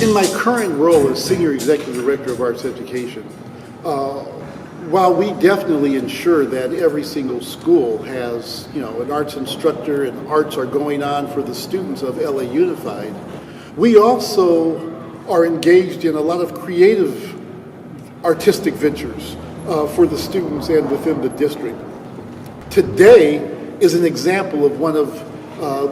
In my current role as Senior Executive Director of Arts Education, while we definitely ensure that every single school has, an arts instructor and arts are going on for the students of LA Unified, we also are engaged in a lot of creative artistic ventures for the students and within the district. Today is an example of one of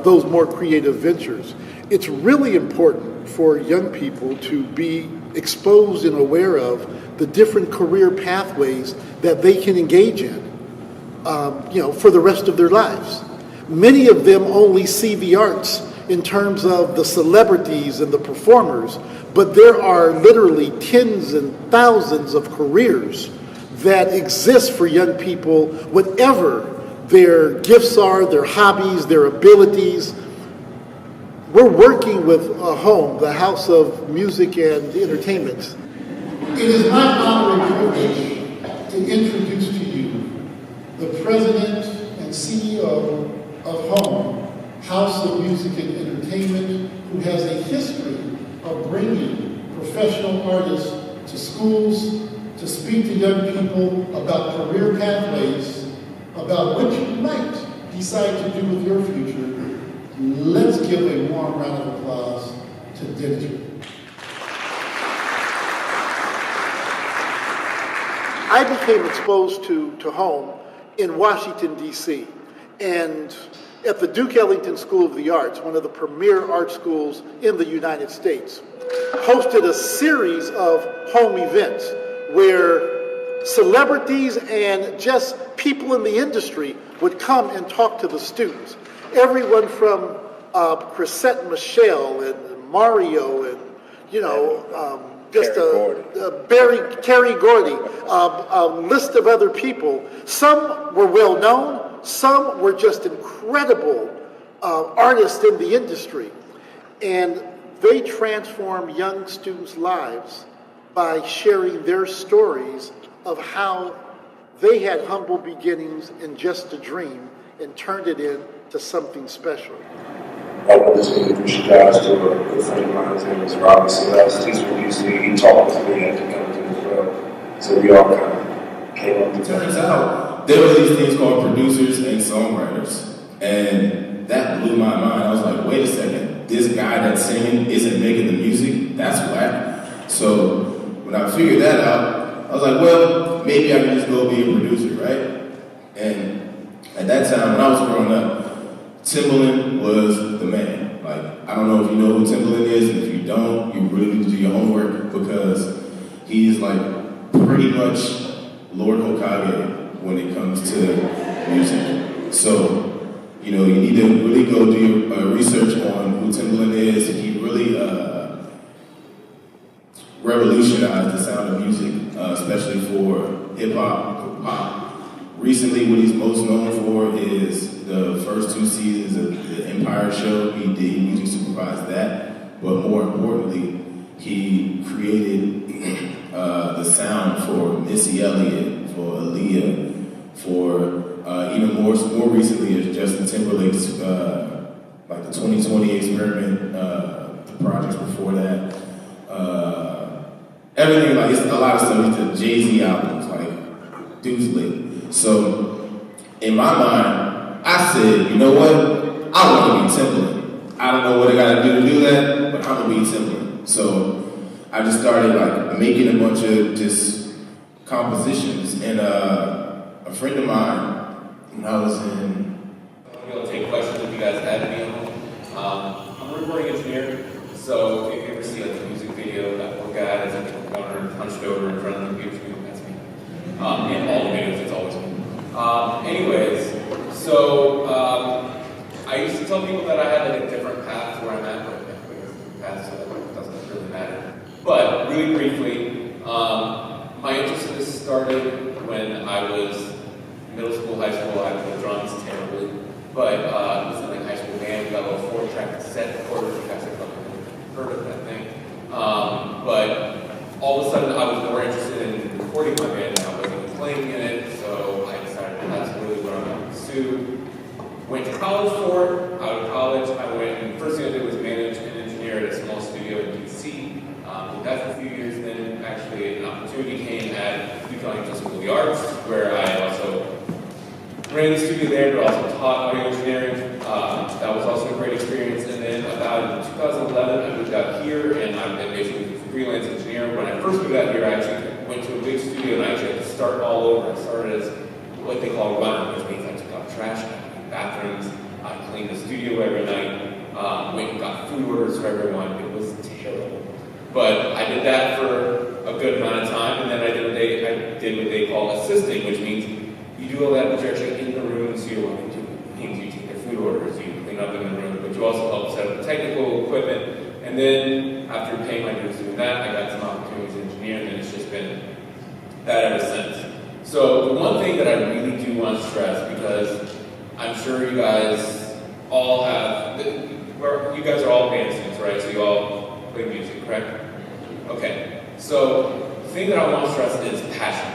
those more creative ventures. It's really important for young people to be exposed and aware of the different career pathways that they can engage in, for the rest of their lives. Many of them only see the arts in terms of the celebrities and the performers, but there are literally tens and thousands of careers that exist for young people, whatever their gifts are, their hobbies, their abilities. We're working with HOME, the House of Music and Entertainment. It is my honor and privilege to introduce to you the President and CEO of HOME, House of Music and Entertainment, who has a history of bringing professional artists to schools to speak to young people about career pathways, about what you might decide to do with your future. Let's give a warm round of applause to Dennis. I became exposed to HOME in Washington, D.C., and at the Duke Ellington School of the Arts, one of the premier art schools in the United States, hosted a series of HOME events where celebrities and just people in the industry would come and talk to the students. Everyone from Chrisette Michelle and Mario and, Terry Gordy, a list of other people. Some were well known, some were just incredible artists in the industry. And they transform young students' lives by sharing their stories of how they had humble beginnings and just a dream and turned it into something special. I want to say appreciate to a good friend of mine. His name is Robert Celeste. He's from UC. He talked to me after coming to the club. So we all kind of came up together. Turns out there were these things called producers and songwriters. And that blew my mind. I was like, wait a second. This guy that's singing isn't making the music? That's whack. So when I figured that out, I was like, well, maybe I can just go be a producer, right? And at that time, when I was growing up, Timbaland was the man. Like, I don't know if you know who Timbaland is, and if you don't, you really need to do your homework because he's like pretty much Lord Hokage when it comes to music. So, you need to really go do your research on who Timbaland is. He really revolutionized the sound of music, especially for hip-hop, pop. Recently, what he's most known for is the first 2 seasons of the Empire show. He music supervised that, but more importantly, he created the sound for Missy Elliott, for Aaliyah, for even more recently is Justin Timberlake's like the 2020 experiment, the projects before that. Everything, like, it's a lot of stuff. It's the Jay-Z albums, like, dude's lit. So, in my mind, I said, you know what? I want to be Timbaland. I don't know what I got to do that, but I'm going to be Timbaland. So, I just started, like, making a bunch of just compositions. And a friend of mine, when I was in... I'm going to take questions if you guys have any. I'm a recording engineer, so if you ever see, like, a music video, that one guy that's like a runner hunched over in front of the computer screen, that's me. In all the videos, it's always me. Anyways, so I used to tell people that I had like a different path to where I'm at, but path, so it doesn't really matter. But really briefly, my interest in this started when I was middle school, high school. I played drums terribly, but it was in like high school band. We got a little 4-track cassette recorder. You guys have heard of that thing. But all of a sudden, I was more interested in recording my band, and I wasn't playing in it, so I decided that's really what I'm going to pursue. Went to college for it. Out of college, I went, and the first thing I did was manage and engineer at a small studio in DC. out here, and I've been basically a freelance engineer. When I first moved out here, I actually went to a big studio, and I actually had to start all over. I started as what they call a runner, which means I took out trash, I cleaned bathrooms, I cleaned the studio every night, went and got food orders for everyone. It was terrible. But I did that for a good amount of time, and then I did what they call assisting, which means you do all that, but you're actually in the room, so you're like, you take their food orders, you clean up in the room, but you also help set up the technical equipment. And then after paying my dues doing that, I got some opportunities in engineering, and it's just been that ever since. So the one thing that I really do want to stress, because I'm sure you guys all have, you guys are all band students, right? So you all play music, correct? Okay. So the thing that I want to stress is passion.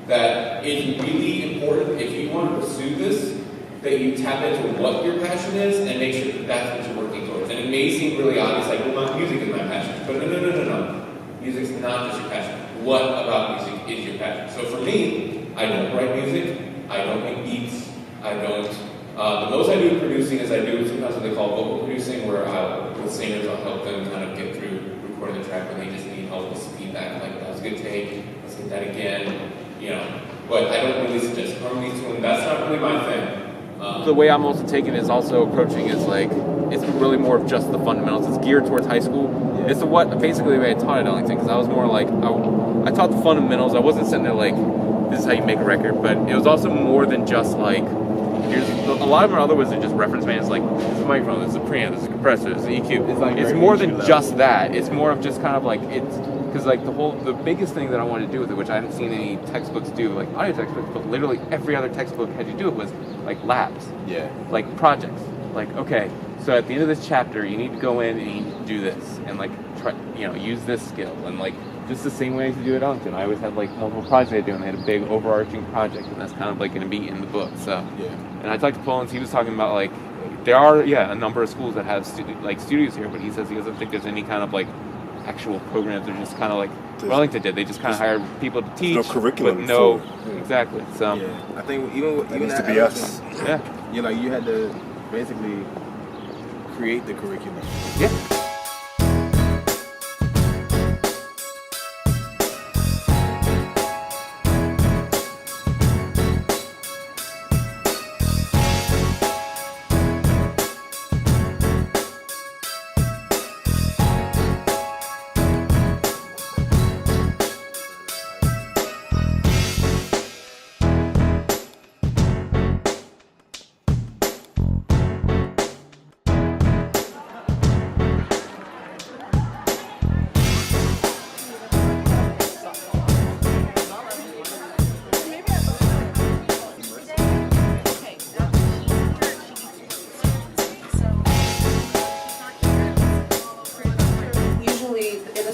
That it's really important, if you want to pursue this, that you tap into what your passion is and make sure that that's what you're working towards. And it may seem really obvious, like, well, my music is my passion. But no. Music's not just your passion. What about music is your passion? So for me, I don't write music, I don't make beats, I don't, the most I do with producing is I do sometimes what they call vocal producing, where with singers I'll help them kind of get through recording the track when they just need help with some feedback, like, that was a good take, let's get that again, but I don't really suggest harmonies to them, that's not really my thing. The way I'm also taking it is also approaching is like, it's really more of just the fundamentals. It's geared towards high school. Yeah. It's basically the way I taught at Ellington, because I was more like, I taught the fundamentals. I wasn't sitting there like, this is how you make a record, but it was also more than just like, a lot of our other ones are just reference bands, like, this is a microphone, this is a preamp, this is a compressor, this is an EQ. It's more than just that. It's more of just kind of like, because like the biggest thing that I wanted to do with it, which I haven't seen any textbooks do, like audio textbooks, but literally every other textbook had you do it, was like labs. Yeah. Like projects. Like, okay, so at the end of this chapter, you need to go in and you need to do this, and like try, use this skill, and like just the same way as you do at Ellington. I always had like multiple projects I do, and they had a big overarching project, and that's kind of like going to be in the book. So, yeah. And I talked to Paul, and he was talking about like there are a number of schools that have studios here, but he says he doesn't think there's any kind of like actual programs. They're just kind of like Wellington did. They just kind of hired people to teach, no curriculum. But no, exactly. So I think even needs to be us. Yeah, you had to basically create the curriculum. Yeah.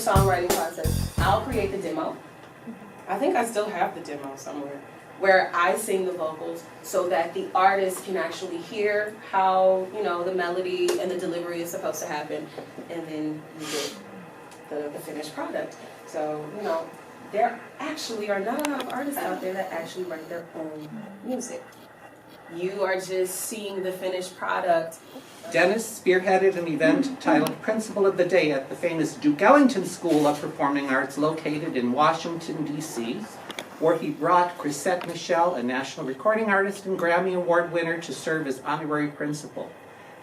songwriting process, I'll create the demo. I think I still have the demo somewhere, where I sing the vocals so that the artist can actually hear how, the melody and the delivery is supposed to happen, and then you get the finished product. So, there actually are not a lot of artists out there that actually write their own music. You are just seeing the finished product. Dennis spearheaded an event titled Principal of the Day at the famous Duke Ellington School of Performing Arts located in Washington, D.C., where he brought Chrisette Michele, a national recording artist and Grammy Award winner, to serve as honorary principal.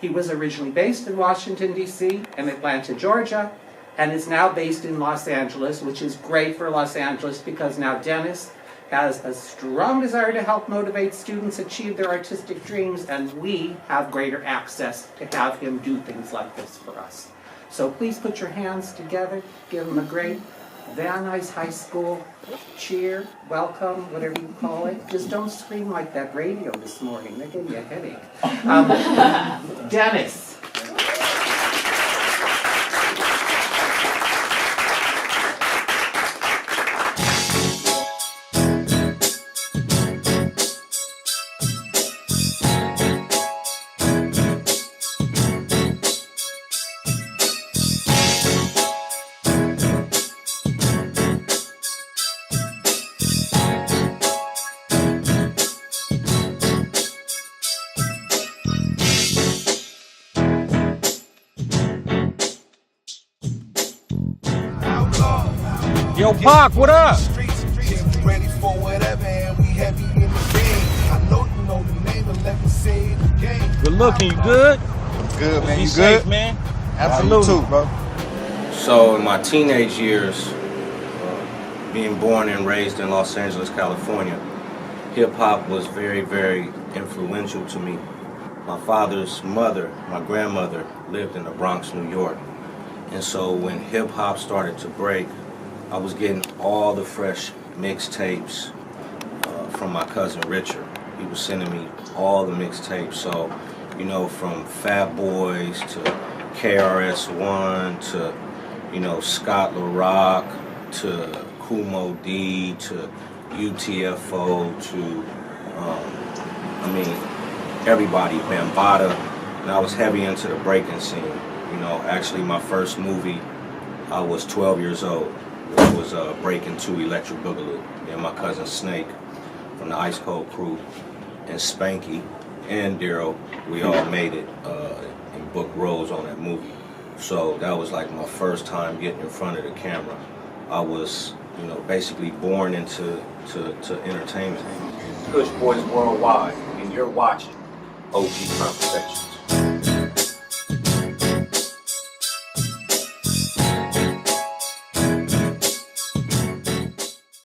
He was originally based in Washington, D.C. and Atlanta, Georgia, and is now based in Los Angeles, which is great for Los Angeles because now Dennis has a strong desire to help motivate students achieve their artistic dreams, and we have greater access to have him do things like this for us. So please put your hands together, give him a great Van Nuys High School cheer, welcome, whatever you call it. Just don't scream like that radio this morning. That gave me a headache. Dennis. Yo, Pac, what up? Ready for whatever, and we heavy in the game. I know you know the name, but let me say it again. Good looking, you good? Good, man. Be You safe, good? man. Absolutely. You too, bro. So in my teenage years, being born and raised in Los Angeles, California, hip hop was very, very influential to me. My father's mother, my grandmother, lived in the Bronx, New York. And so when hip hop started to break, I was getting all the fresh mixtapes from my cousin Richard. He was sending me all the mixtapes. So, you know, from Fat Boys to KRS-One to, you know, Scott LaRock to Kumo D to UTFO to, everybody, Bambaataa, and I was heavy into the breaking scene. You know, actually my first movie, I was 12 years old, which was Breaking 2 Electric Boogaloo. Me and my cousin Snake from the Ice Cold Crew and Spanky and Daryl, we all made it and booked roles on that movie. So that was like my first time getting in front of the camera. I was, you know, basically born into entertainment. Kush Boys Worldwide, and you're watching OG Conversations.